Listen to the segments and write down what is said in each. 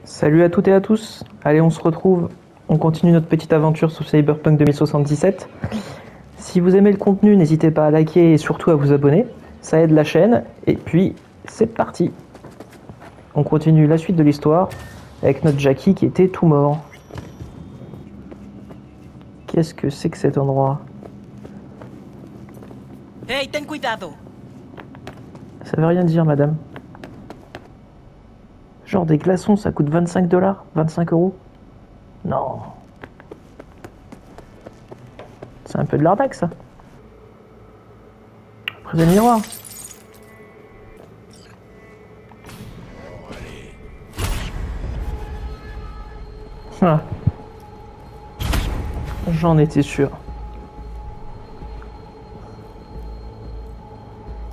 Salut à toutes et à tous. Allez, on se retrouve. On continue notre petite aventure sur Cyberpunk 2077. Si vous aimez le contenu, n'hésitez pas à liker et surtout à vous abonner. Ça aide la chaîne. Et puis, c'est parti. On continue la suite de l'histoire avec notre Jackie qui était tout mort. Qu'est-ce que c'est que cet endroit? Hey, ten cuidado! Ça veut rien dire, madame. Genre des glaçons, ça coûte 25 $, 25 euros. Non. C'est un peu de l'arnaque, ça. Après un miroir. Ah. J'en étais sûr.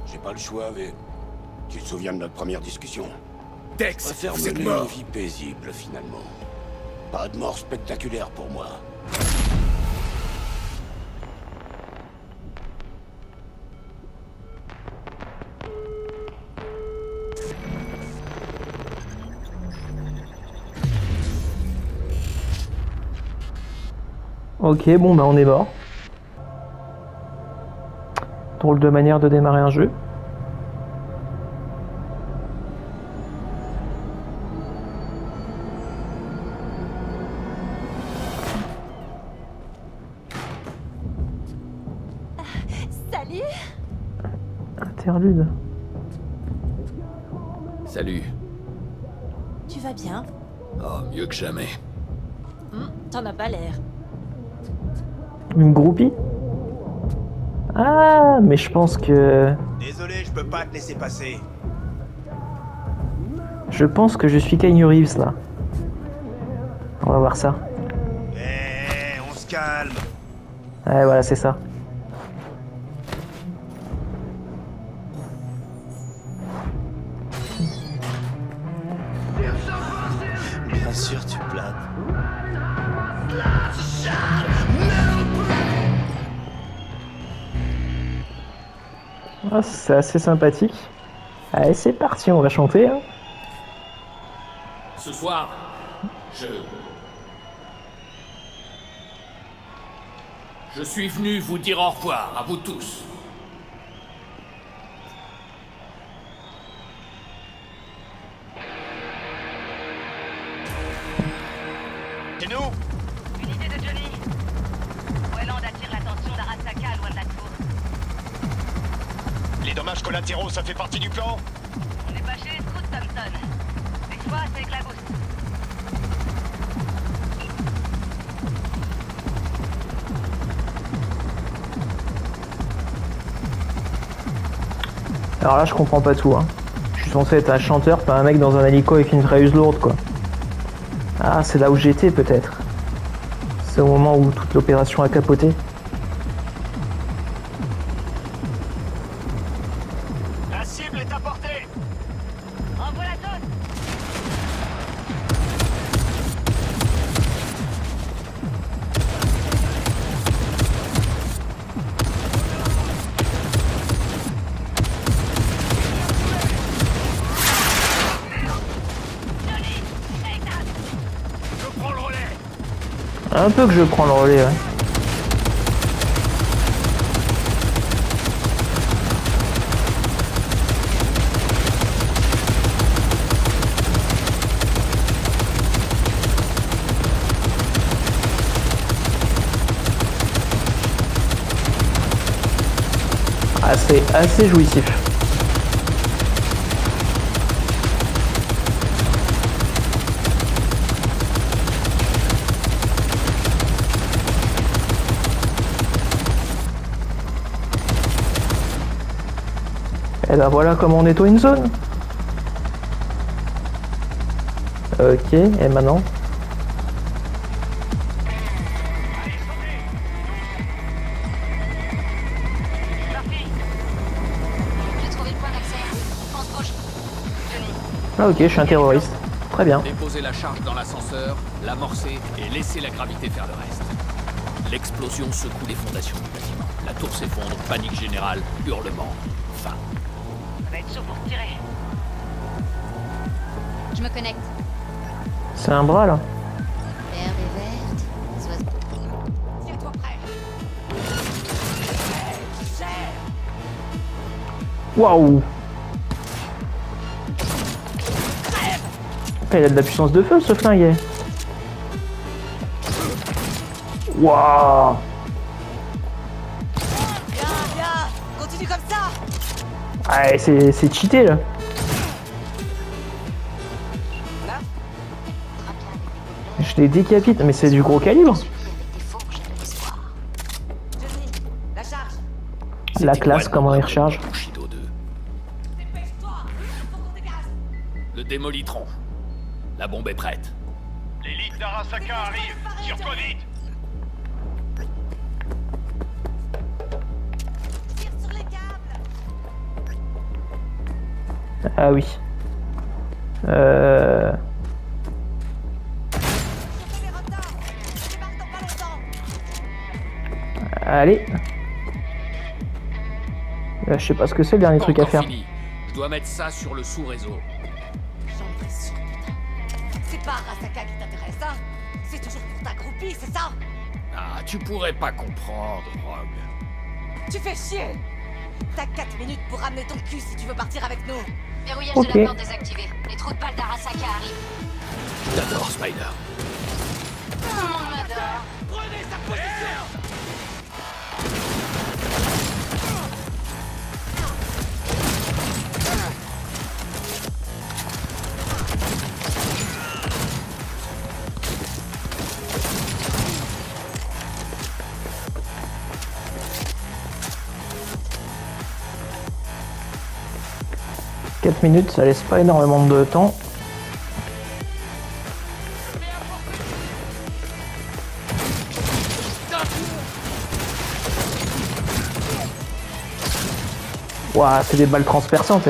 J'ai pas le choix, mais... Tu te souviens de notre première discussion? Dex, Je préfère vous êtes mener mort. une vie paisible, finalement. Pas de mort spectaculaire pour moi. Ok, bon bah on est mort. Drôle de manière de démarrer un jeu. Salut! Interlude. Salut. Tu vas bien? Oh, mieux que jamais. T'en as pas l'air. Une groupie? Ah, mais je pense que... Désolé, je peux pas te laisser passer. Je pense que je suis Keanu Reeves, là. On va voir ça. Eh, on se calme. Ouais, voilà, c'est ça. Bien sûr, tu planes. Ah, c'est assez sympathique. Allez, c'est parti, on va chanter. Hein. Ce soir, je suis venu vous dire au revoir à vous tous. C'est nous? Unité de Johnny. Wayland attire l'attention d'Arasaka loin de la tour. Les dommages collatéraux, ça fait partie du plan? On n'est pas chez les scouts, Thompson. L'exploit, c'est éclabousse. Alors là, je comprends pas tout. Hein. Je suis censé être un chanteur, pas un mec dans un hélico avec une Freuse lourde, quoi. Ah, c'est là où j'étais, peut-être. C'est au moment où toute l'opération a capoté. La cible est à portée. Envoie la zone. Je prends le relais. Un peu que je prends le relais, ouais. Ah, c'est assez jouissif. Et ben voilà comment on nettoie une zone. Ok, et maintenant? J'ai trouvé le point d'accès. On se bouge. Ah ok, je suis un terroriste. Très bien. Déposez la charge dans l'ascenseur, l'amorcer et laissez la gravité faire le reste. L'explosion secoue les fondations du bâtiment. La tour s'effondre, panique générale, hurlements, fin. Ça va être chaud pour tirer. Je me connecte. C'est un bras là. L'herbe est verte. Tiens-toi prêt. Waouh. Il a de la puissance de feu ce flingue. Waouh. Bien, bien. Continue comme ça. Ah, c'est cheaté là. Je les décapite, mais c'est du gros calibre. Avec des fourches et de l'espoir. Johnny, la charge. La C'était classe, quoi, comment il le recharge. Bushido 2? Dépêche-toi. Faut qu'on dégage. Le démolitron. La bombe est prête. L'élite d'Arasaka arrive. Tire-toi vite. Tire sur les câbles. Ah oui. Je fais les retards. Je débarque dans pas longtemps. Allez. Je sais pas ce que c'est le dernier Pas truc à encore faire. fini. Je dois mettre ça sur le sous-réseau. J'en précise, putain. C'est pas Arasaka qui t'intéresse, hein? C'est toujours pour ta groupie, c'est ça? Ah, tu pourrais pas comprendre, Rogue. Tu fais chier! T'as 4 minutes pour ramener ton cul si tu veux partir avec nous. Verrouillage Ok. de la porte désactivé. Les trous de balles d'Arasaka arrivent. J'adore Spider. Tout le monde m'adore. Prenez sa position. « 4 minutes, ça laisse pas énormément de temps. Ouah, c'est des balles transperçantes.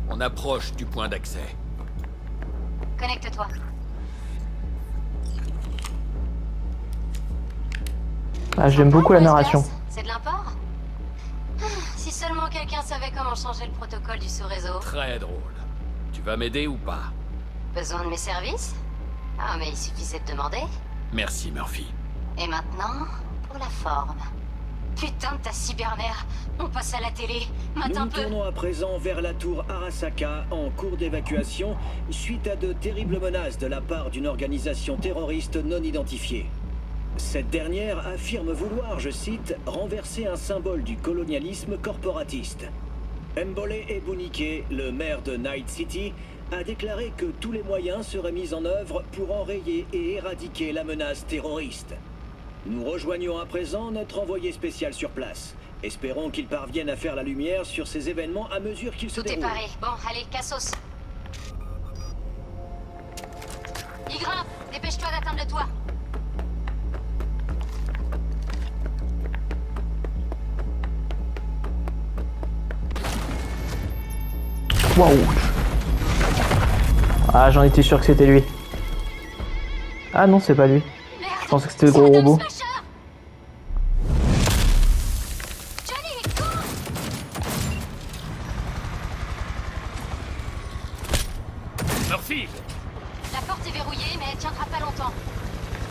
On approche du point d'accès. Connecte-toi. Ah, j'aime beaucoup la Sympa, narration. l'espace. C'est de l'import? Ah, si seulement quelqu'un savait comment changer le protocole du sous-réseau. Très drôle. Tu vas m'aider ou pas? Besoin de mes services? Ah, mais il suffisait de demander. Merci, Murphy. Et maintenant, pour la forme. Putain de ta cybermère. On passe à la télé. Mate Nous un nous peu. tournons à présent vers la tour Arasaka en cours d'évacuation suite à de terribles menaces de la part d'une organisation terroriste non identifiée. Cette dernière affirme vouloir, je cite, renverser un symbole du colonialisme corporatiste. Mbole Ebunike, le maire de Night City, a déclaré que tous les moyens seraient mis en œuvre pour enrayer et éradiquer la menace terroriste. Nous rejoignons à présent notre envoyé spécial sur place. Espérons qu'il parvienne à faire la lumière sur ces événements à mesure qu'ils se Tout est déroulent. paré. Bon, allez, cassos. Y grimpe. Dépêche-toi d'atteindre le toit. Waouh. Ah, j'en étais sûr que c'était lui. Ah non, c'est pas lui. Merde. Je pensais que c'était le C'est gros Atom robot. Smasher. Johnny, cours. Murphy! La porte est verrouillée, mais elle tiendra pas longtemps.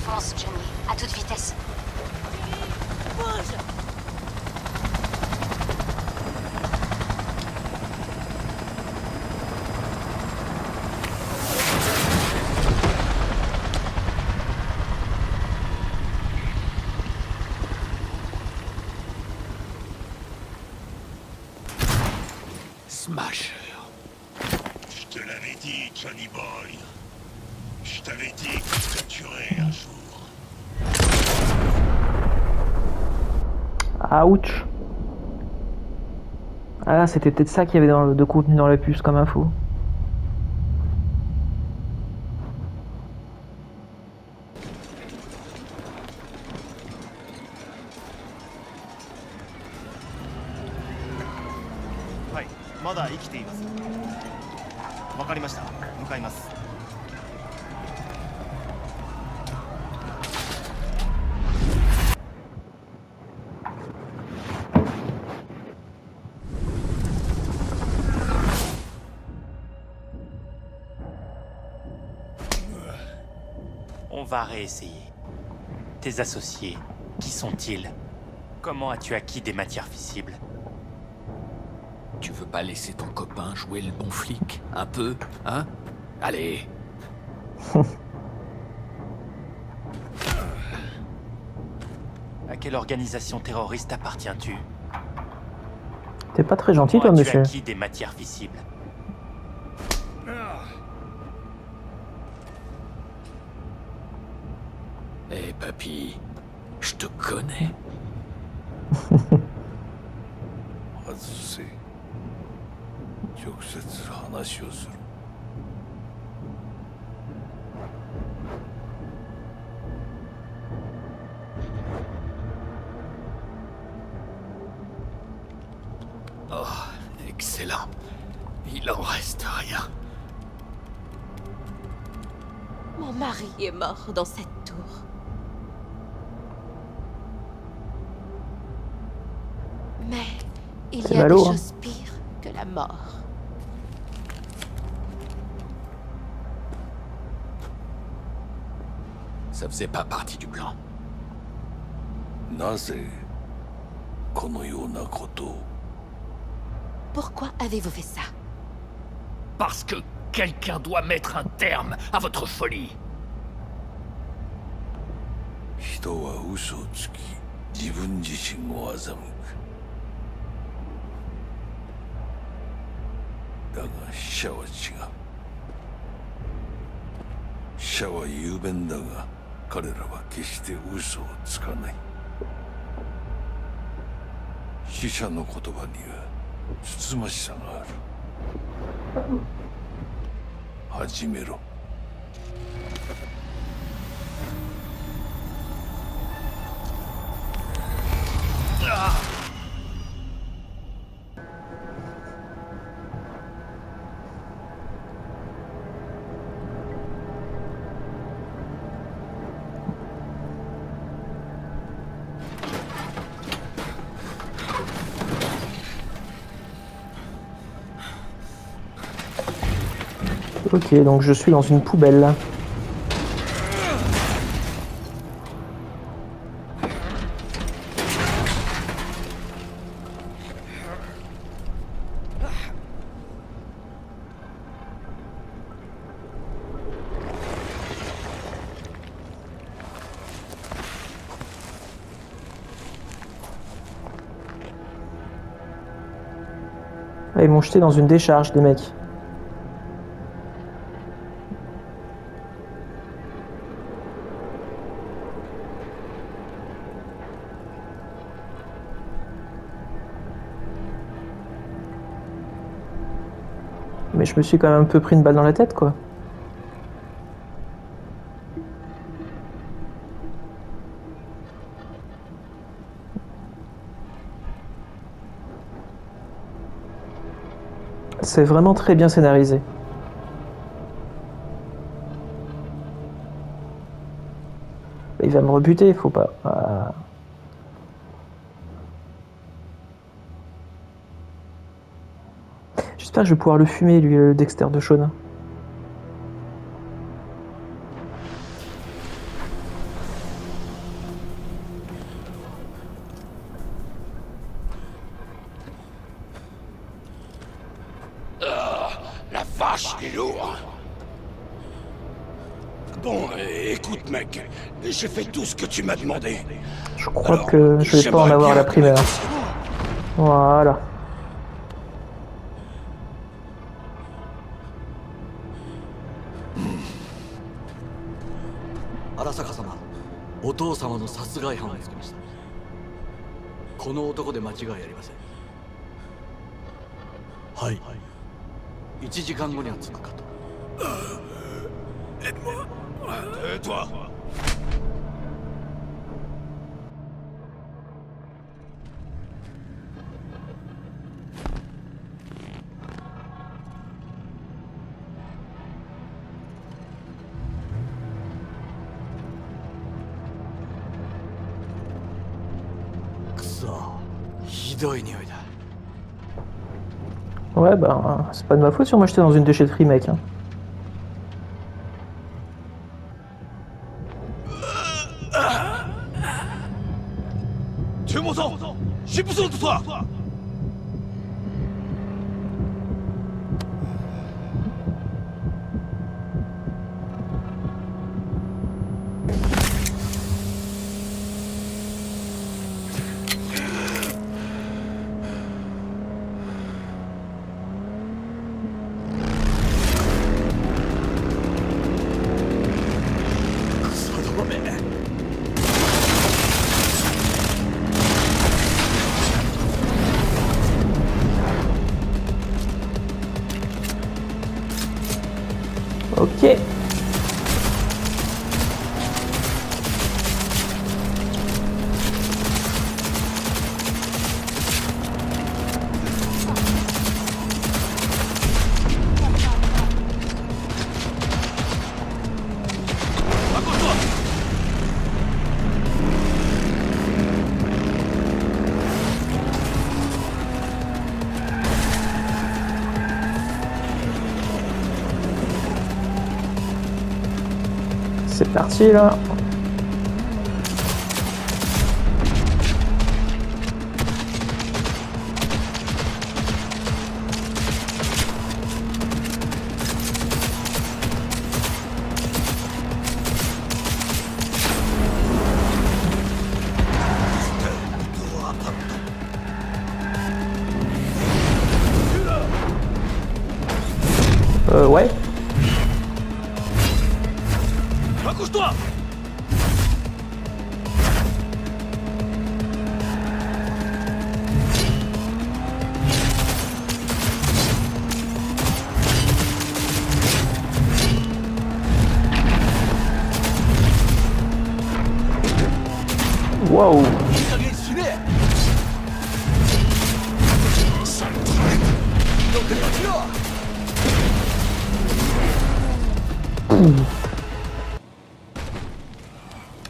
Fonce, Johnny. À toute vitesse. Bouge! Smasher. Je te l'avais dit, Johnny Boy. Je t'avais dit que je te tuerais un jour. Ouch. Ah là, c'était peut-être ça qu'il y avait de contenu dans la puce comme info. Ouais, まだ生きています。わかりました。向かいます。On va réessayer. Tes associés, qui sont-ils? Comment as-tu acquis des matières fissibles? Tu veux pas laisser ton copain jouer le bon flic? Un peu, hein? Allez. À quelle organisation terroriste appartiens-tu? T'es pas très gentil, toi, Comment monsieur. as-tu acquis des matières fissibles? Eh papy, je te connais. 外せ。直接話をする。Oh, excellent. Il en reste rien. Mon mari est mort dans cette tour. Mais il y a ballot, des hein. choses pires que la mort. Ça faisait pas partie du plan. なぜこのようなことを。 Pourquoi avez-vous fait ça? Parce que quelqu'un doit mettre un terme à votre folie. 人は嘘をつき、自分自身を欺く。だが死者は違う。死者は雄弁だが、彼らは決して嘘をつかない。死者の言葉にはつつましさがある。始めろ。 Ok, donc je suis dans une poubelle là. Ah, ils m'ont jeté dans une décharge, des mecs. Mais je me suis quand même un peu pris une balle dans la tête, quoi. C'est vraiment très bien scénarisé. Il va me rebuter, faut pas. Ah. J'espère que je vais pouvoir le fumer, lui, le Dexter de Shaun. La vache, il est lourd. Bon, écoute, mec, j'ai fait tout ce que tu m'as demandé. Je crois que je vais pas en avoir la primeur. Voilà. Arasaka-sama, お父様の殺害犯を見つけました。この男で間違いありません。はい。1時間後には着くかと。Toi. Ouais, bah, c'est pas de ma faute si on m'a jeté dans une déchetterie, mec. Hein. Ok. C'est parti là. Ouais. Accouche-toi! Waouh.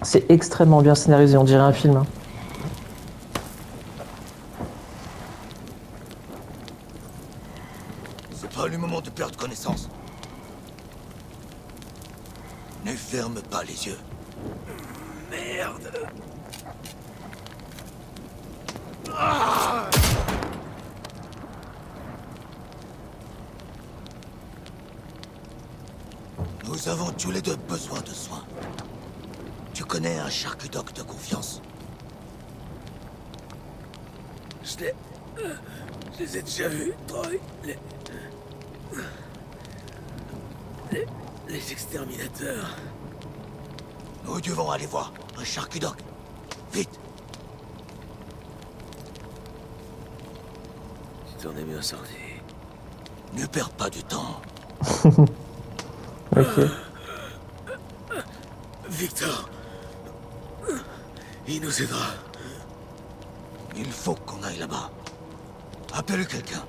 C'est extrêmement bien scénarisé, on dirait un film. Hein. C'est pas le moment de perdre connaissance. Ne ferme pas les yeux. Merde. Nous avons tous les deux besoin de soins. Tu connais un charcutoc de confiance? Je les ai déjà vus, Troy. Les exterminateurs. Nous devons aller voir un charcutoc. Vite. Tu t'en es bien sorti. Ne perds pas du temps. Ok. Victor. Il nous aidera. Il faut qu'on aille là-bas. Appelle quelqu'un.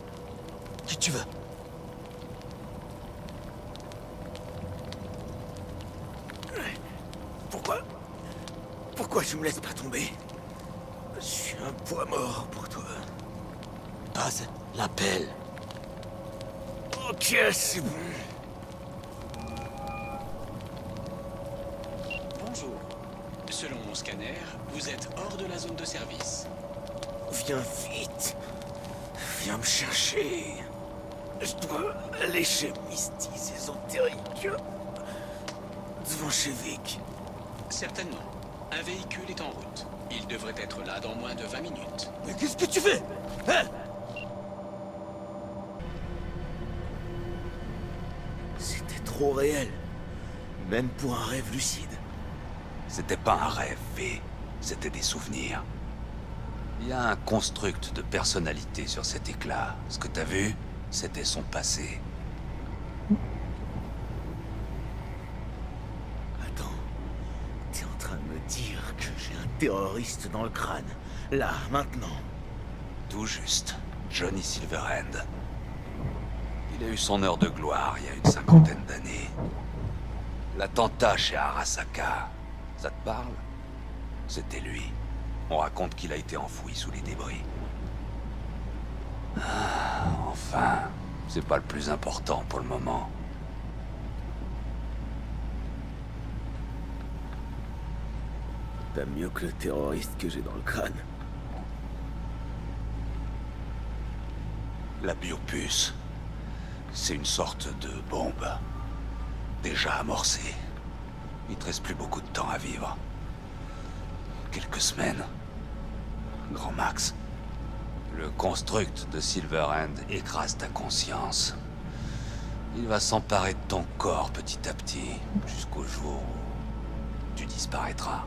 Qui tu veux. Pourquoi tu me laisses pas tomber? Je suis un poids mort pour toi. Passe l'appel. Ok, c'est bon. Bonjour. Selon mon scanner, vous êtes hors de la zone de service. Viens vite. Viens me chercher. Je dois aller chez Misty ésotérique. Devant chez Vic. Certainement. Un véhicule est en route. Il devrait être là dans moins de 20 minutes. Mais qu'est-ce que tu fais? Hein? C'était trop réel. Même pour un rêve lucide. C'était pas un rêve, V. C'était des souvenirs. Il y a un construct de personnalité sur cet éclat. Ce que t'as vu, c'était son passé. Attends. T'es en train de me dire que j'ai un terroriste dans le crâne. Là, maintenant. Tout juste. Johnny Silverhand. Il a eu son heure de gloire il y a une 50aine d'années. L'attentat chez Arasaka, ça te parle? C'était lui. On raconte qu'il a été enfoui sous les débris. Ah, enfin, c'est pas le plus important pour le moment. T'as mieux que le terroriste que j'ai dans le crâne. La biopuce, c'est une sorte de bombe. Déjà amorcée. Il te reste plus beaucoup de temps à vivre. Quelques semaines. Grand max. Le construct de Silverhand écrase ta conscience. Il va s'emparer de ton corps petit à petit, jusqu'au jour où tu disparaîtras.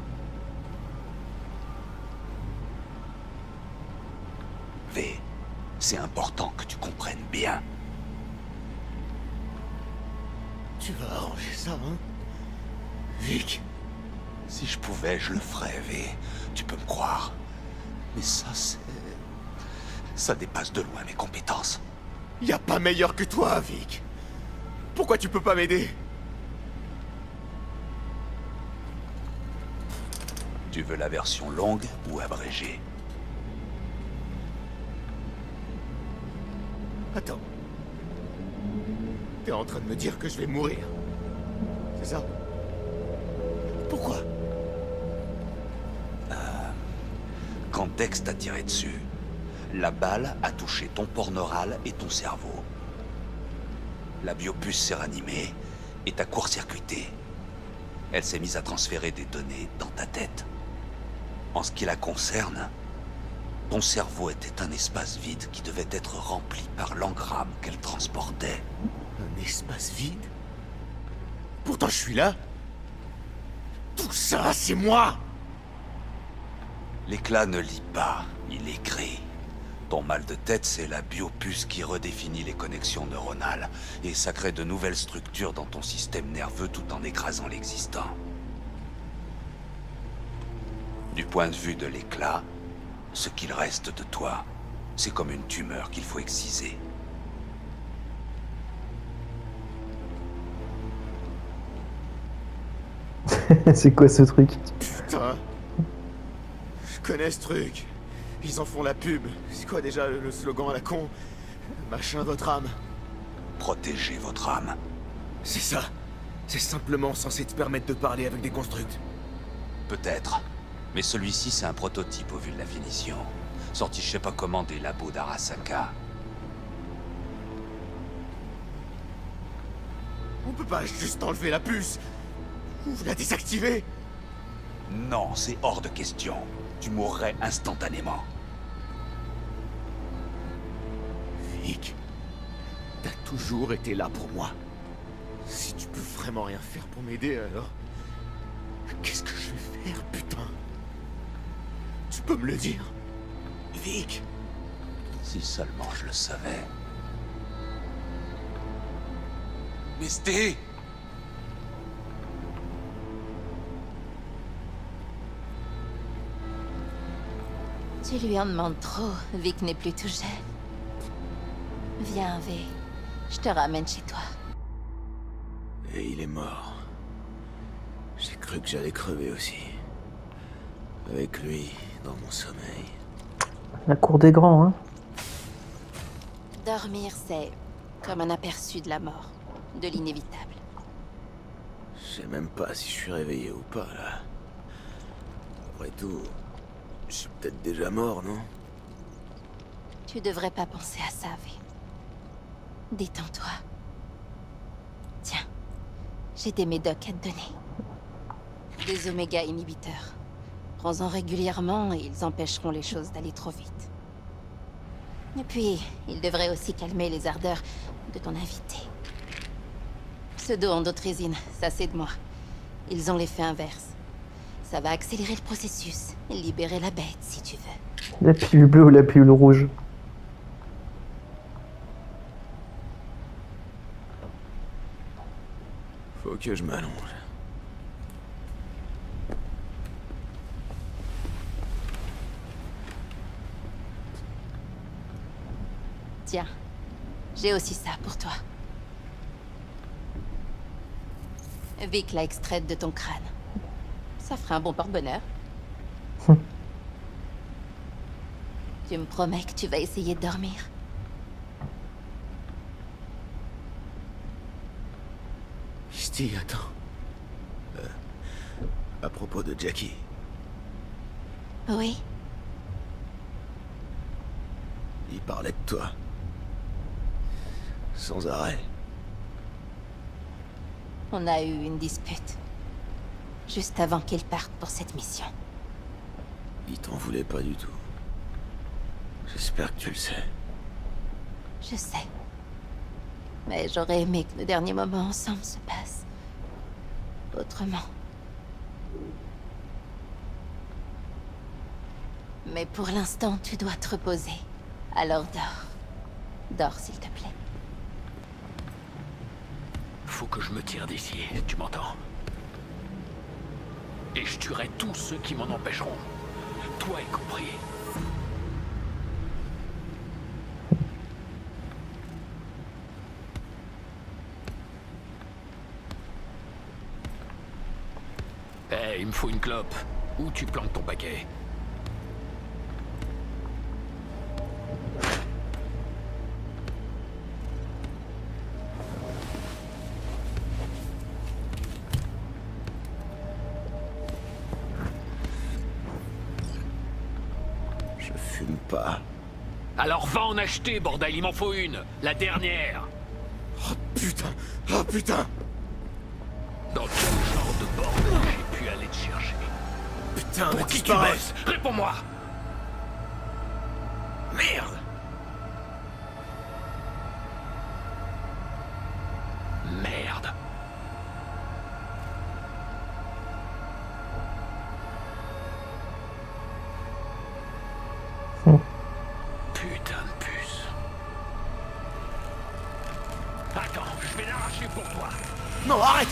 V, c'est important que tu comprennes bien. Tu vas arranger ça, hein? Vic? Si je pouvais, je le ferais, V. Tu peux me croire. Mais ça, c'est... ça dépasse de loin mes compétences. Y a pas meilleur que toi, Vic. Pourquoi tu peux pas m'aider? Tu veux la version longue ou abrégée? Attends. T'es en train de me dire que je vais mourir. C'est ça? Pourquoi? Quand Dex t'a tiré dessus, la balle a touché ton port neural et ton cerveau. La biopuce s'est ranimée et t'a court-circuité. Elle s'est mise à transférer des données dans ta tête. En ce qui la concerne, ton cerveau était un espace vide qui devait être rempli par l'engramme qu'elle transportait. Un espace vide? Pourtant je suis là. Tout ça, c'est moi! L'éclat ne lit pas, il écrit. Ton mal de tête, c'est la biopuce qui redéfinit les connexions neuronales, et ça crée de nouvelles structures dans ton système nerveux tout en écrasant l'existant. Du point de vue de l'éclat, ce qu'il reste de toi, c'est comme une tumeur qu'il faut exciser. C'est quoi ce truc? Putain. Je connais ce truc. Ils en font la pub. C'est quoi déjà le slogan à la con? Machin votre âme. Protégez votre âme. C'est ça. C'est simplement censé te permettre de parler avec des constructs. Peut-être. Mais celui-ci, c'est un prototype au vu de la finition. Sorti je sais pas comment des labos d'Arasaka. On peut pas juste enlever la puce. Ou la désactiver. Non, c'est hors de question. Tu mourrais instantanément. Vic, t'as toujours été là pour moi. Si tu peux vraiment rien faire pour m'aider, alors... qu'est-ce que je vais faire, putain? Tu peux me le dire? Vic? Si seulement je le savais. Misty! Tu lui en demandes trop, Vic n'est plus tout jeune. Viens, V. Je te ramène chez toi. Et il est mort. J'ai cru que j'allais crever aussi. Avec lui, dans mon sommeil. La cour des grands, hein. Dormir, c'est comme un aperçu de la mort, de l'inévitable. Je sais même pas si je suis réveillé ou pas, là. Après tout, je suis peut-être déjà mort, non? Tu devrais pas penser à ça, V. Détends-toi. Tiens, j'ai des médocs à te donner. Des oméga inhibiteurs. Prends-en régulièrement et ils empêcheront les choses d'aller trop vite. Et puis, ils devraient aussi calmer les ardeurs de ton invité. Pseudo-endothrésine, ça c'est de moi. Ils ont l'effet inverse. Ça va accélérer le processus et libérer la bête, si tu veux. La pilule bleue ou la pilule rouge? Faut que je m'allonge. Tiens, j'ai aussi ça pour toi. Vic l'a extraite de ton crâne. Ça fera un bon porte-bonheur. Tu me promets que tu vas essayer de dormir? Misty, attends. À propos de Jackie. Oui? Il parlait de toi. Sans arrêt. On a eu une dispute. Juste avant qu'il parte pour cette mission. Il t'en voulait pas du tout. J'espère que tu le sais. Je sais. Mais j'aurais aimé que nos derniers moments ensemble se passent autrement. Mais pour l'instant, tu dois te reposer. Alors dors. Dors, s'il te plaît. Faut que je me tire d'ici, tu m'entends? Et je tuerai tous ceux qui m'en empêcheront. Toi y compris. Eh, il me faut une clope. Où tu plantes ton paquet? Je fume pas. Alors va en acheter, bordel, il m'en faut une. La dernière. Oh putain! Oh putain! Dans quel genre de bordel j'ai pu aller te chercher? Putain, mais pour qui tu baisses? Réponds-moi! Merde! Merde! Putain de puce. Attends, je vais l'arracher pour toi. Non, arrête!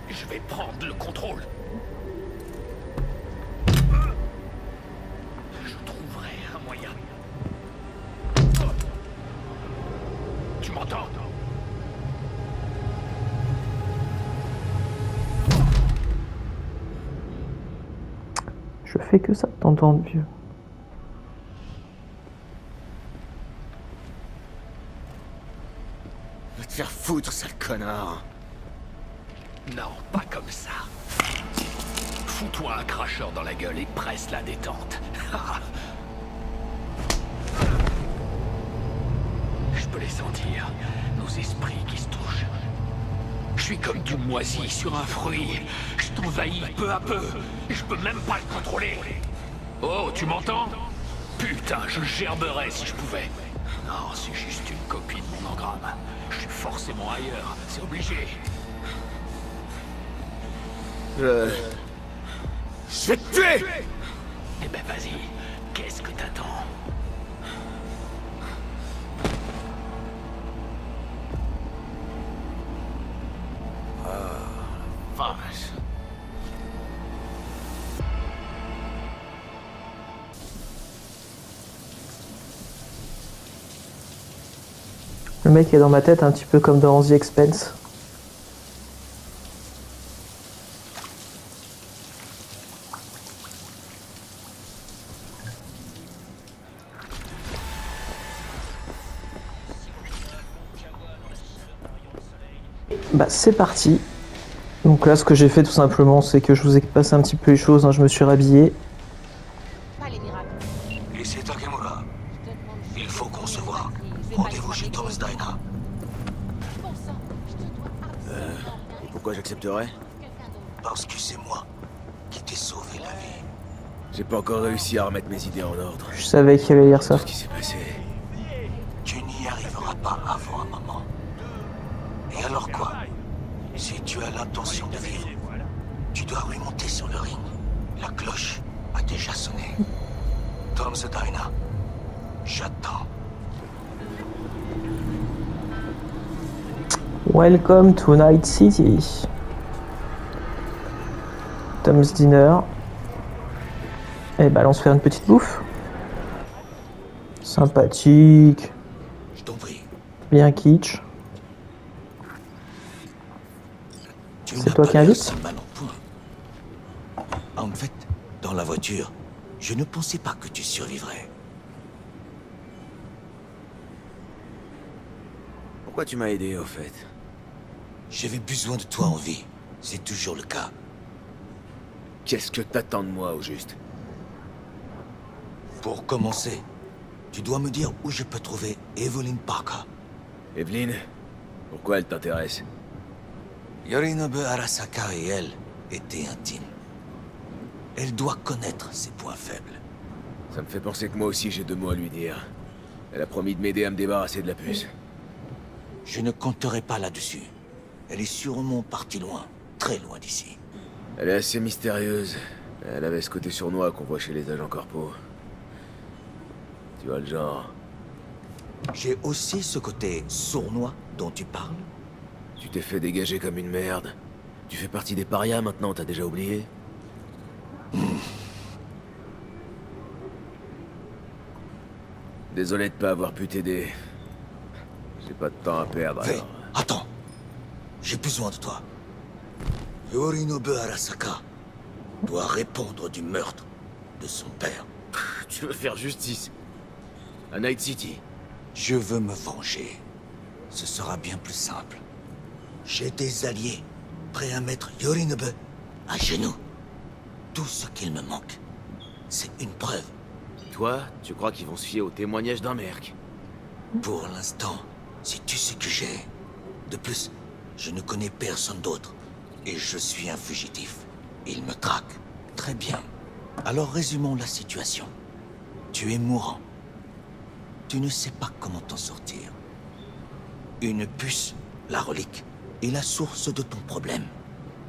Je vais prendre le contrôle. Je trouverai un moyen. Tu m'entends? Je fais que ça de t'entendre, vieux. Va te faire foutre, sale connard! Non, pas comme ça. Fous-toi un cracheur dans la gueule et presse la détente. Je peux les sentir, nos esprits qui se touchent. Je suis comme du moisi sur un fruit. Je t'envahis peu à peu. Et je peux même pas le contrôler. Oh, tu m'entends? Putain, je gerberais si je pouvais. Non, c'est juste une copie de mon engramme. Je suis forcément ailleurs, c'est obligé. Je vais te tuer! Eh ben vas-y, qu'est-ce que t'attends? Vache. Le mec est dans ma tête un petit peu comme dans The Expanse. Bah c'est parti. Donc là ce que j'ai fait tout simplement c'est que je vous ai passé un petit peu les choses, hein. Je me suis rhabillé. Lycée Takemura, il faut qu'on se voit. Rendez-vous chez Thomas Dina. Et pourquoi j'accepterais? Parce que c'est moi qui t'ai sauvé la vie. J'ai pas encore réussi à remettre mes idées en ordre. Je savais qu'il allait dire ça. Ce qui s'est passé. Tu n'y arriveras pas avant un moment. Et alors quoi? Si tu as l'intention de vivre, tu dois remonter sur le ring. La cloche a déjà sonné. Tom Zedina, j'attends. Welcome to Night City. Tom's Dinner. Et bah, allons se faire une petite bouffe. Sympathique. Je t'en prie. Bien kitsch. C'est toi qui invites? En fait, dans la voiture, je ne pensais pas que tu survivrais. Pourquoi tu m'as aidé, au fait? J'avais besoin de toi en vie. C'est toujours le cas. Qu'est-ce que t'attends de moi, au juste? Pour commencer, tu dois me dire où je peux trouver Evelyn Parker. Evelyn? Pourquoi elle t'intéresse? Yorinobu Arasaka et elle étaient intimes. Elle doit connaître ses points faibles. Ça me fait penser que moi aussi j'ai 2 mots à lui dire. Elle a promis de m'aider à me débarrasser de la puce. Je ne compterai pas là-dessus. Elle est sûrement partie loin, très loin d'ici. Elle est assez mystérieuse. Elle avait ce côté sournois qu'on voit chez les agents corpo. Tu vois le genre. J'ai aussi ce côté sournois dont tu parles. Tu t'es fait dégager comme une merde. Tu fais partie des parias maintenant, t'as déjà oublié? Désolé de pas avoir pu t'aider. J'ai pas de temps à perdre. Alors... Attends. J'ai besoin de toi. Yorinobu Arasaka doit répondre du meurtre de son père. Tu veux faire justice à Night City? Je veux me venger. Ce sera bien plus simple. J'ai des alliés prêts à mettre Yorinobu à genoux. Tout ce qu'il me manque, c'est une preuve. Toi, tu crois qu'ils vont se fier au témoignage d'un merc? Pour l'instant, c'est tout ce que j'ai. De plus, je ne connais personne d'autre. Et je suis un fugitif. Il me traque. Très bien. Alors résumons la situation. Tu es mourant. Tu ne sais pas comment t'en sortir. Une puce, la relique, est la source de ton problème.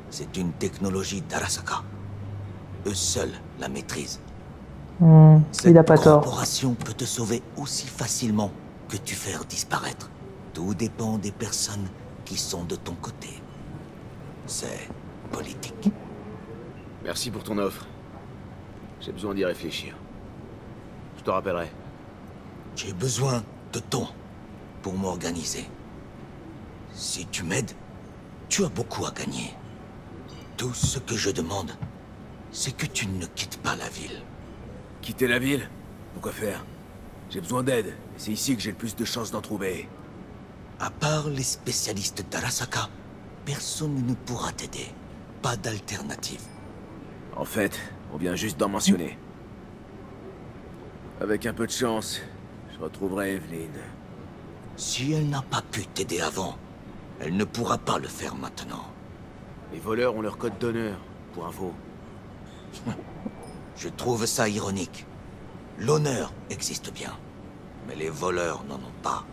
C'est une technologie d'Arasaka. Eux seuls la maîtrisent. Il a pas tort. Cette corporation peut te sauver aussi facilement que tu faire disparaître. Tout dépend des personnes qui sont de ton côté. C'est politique. Merci pour ton offre. J'ai besoin d'y réfléchir. Je te rappellerai. J'ai besoin de temps pour m'organiser. Si tu m'aides, tu as beaucoup à gagner. Tout ce que je demande, c'est que tu ne quittes pas la ville. Quitter la ville? Pourquoi faire? J'ai besoin d'aide, et c'est ici que j'ai le plus de chances d'en trouver. À part les spécialistes d'Arasaka, personne ne pourra t'aider. Pas d'alternative. En fait, on vient juste d'en mentionner. Avec un peu de chance, je retrouverai Evelyn. Si elle n'a pas pu t'aider avant, elle ne pourra pas le faire maintenant. Les voleurs ont leur code d'honneur, pour info. Je trouve ça ironique. L'honneur existe bien, mais les voleurs n'en ont pas.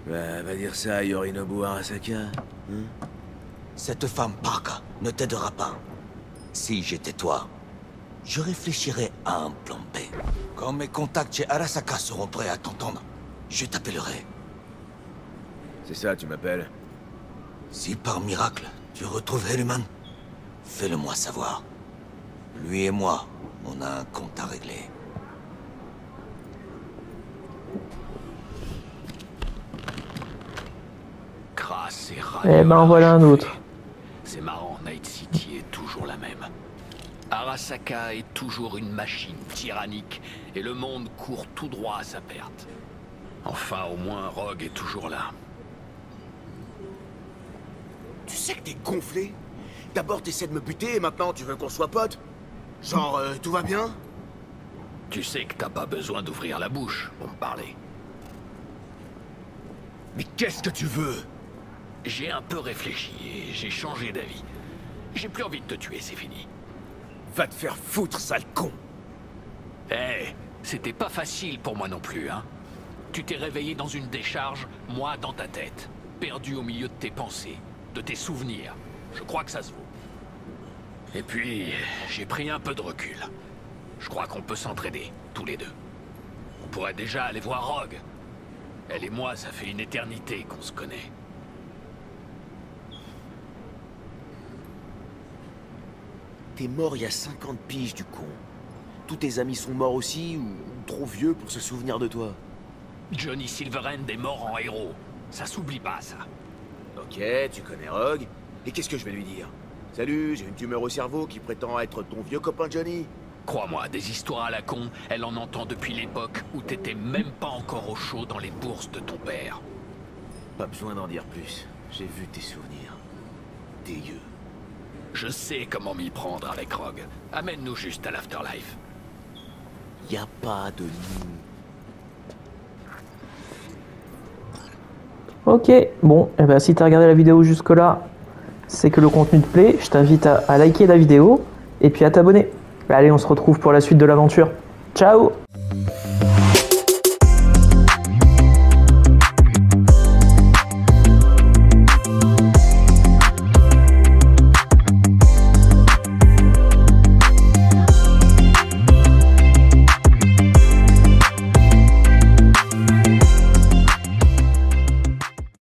Bah, va dire ça à Yorinobu Arasaka. Cette femme Parka ne t'aidera pas. Si j'étais toi, je réfléchirais à un plan B. Quand mes contacts chez Arasaka seront prêts à t'entendre, je t'appellerai. C'est ça, tu m'appelles? Si par miracle, tu retrouves Herman, fais-le moi savoir. Lui et moi, on a un compte à régler. Crasse et Eh ben voilà un autre. C'est marrant, Night City est toujours la même. Arasaka est toujours une machine tyrannique et le monde court tout droit à sa perte. Enfin, au moins, Rogue est toujours là. Tu sais que t'es gonflé? D'abord t'essaies de me buter et maintenant tu veux qu'on soit potes? Genre, tout va bien? Tu sais que t'as pas besoin d'ouvrir la bouche pour me parler. Mais qu'est-ce que tu veux? J'ai un peu réfléchi et j'ai changé d'avis. J'ai plus envie de te tuer, c'est fini. Va te faire foutre, sale con! Eh, c'était pas facile pour moi non plus, hein. Tu t'es réveillé dans une décharge, moi dans ta tête. Perdu au milieu de tes pensées, de tes souvenirs. Je crois que ça se vaut. Et puis, j'ai pris un peu de recul. Je crois qu'on peut s'entraider, tous les deux. On pourrait déjà aller voir Rogue. Elle et moi, ça fait une éternité qu'on se connaît. T'es mort il y a 50 piges, du con. Tous tes amis sont morts aussi, ou trop vieux pour se souvenir de toi. Johnny Silverhand est mort en héros. Ça s'oublie pas, ça. Ok, tu connais Rogue. Et qu'est-ce que je vais lui dire? Salut, j'ai une tumeur au cerveau qui prétend être ton vieux copain Johnny. Crois-moi, des histoires à la con, elle en entend depuis l'époque où t'étais même pas encore au chaud dans les bourses de ton père. Pas besoin d'en dire plus. J'ai vu tes souvenirs. Dégueu. Je sais comment m'y prendre avec Rogue. Amène-nous juste à l'Afterlife. Y a pas de nous. Ok, bon, et ben si t'as regardé la vidéo jusque là, c'est que le contenu te plaît. Je t'invite à liker la vidéo et puis à t'abonner. Allez, on se retrouve pour la suite de l'aventure. Ciao!